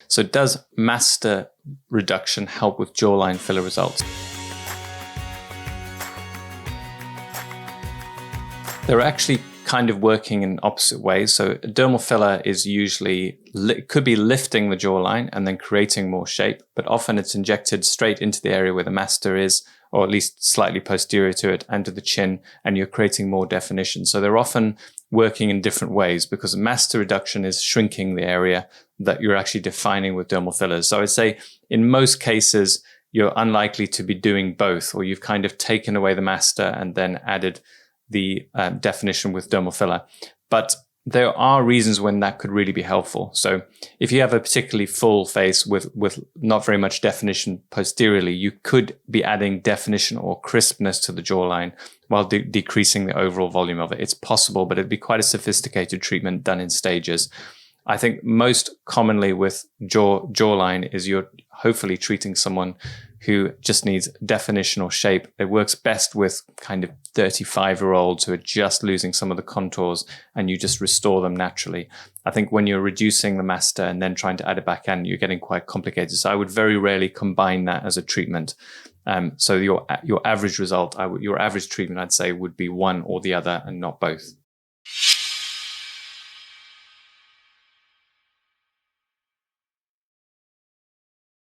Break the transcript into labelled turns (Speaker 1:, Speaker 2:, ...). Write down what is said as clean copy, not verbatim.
Speaker 1: So does Masseter reduction help with jawline filler results? They're actually kind of working in opposite ways. So a dermal filler is usually, could be lifting the jawline and then creating more shape, but often it's injected straight into the area where the masseter is, or at least slightly posterior to it and to the chin, and you're creating more definition. So they're often working in different ways because masseter reduction is shrinking the area that you're actually defining with dermal fillers. So I'd say in most cases, you're unlikely to be doing both, or you've kind of taken away the masseter and then added the definition with dermal filler. But there are reasons when that could really be helpful. So if you have a particularly full face with not very much definition posteriorly, you could be adding definition or crispness to the jawline while decreasing the overall volume of it. It's possible, but it'd be quite a sophisticated treatment done in stages. I think most commonly with jawline is you're hopefully treating someone who just needs definition or shape. It works best with kind of 35-year-olds who are just losing some of the contours, and you just restore them naturally. I think when you're reducing the masseter and then trying to add it back in, you're getting quite complicated. So I would very rarely combine that as a treatment. So your average result, your average treatment, I'd say, would be one or the other and not both.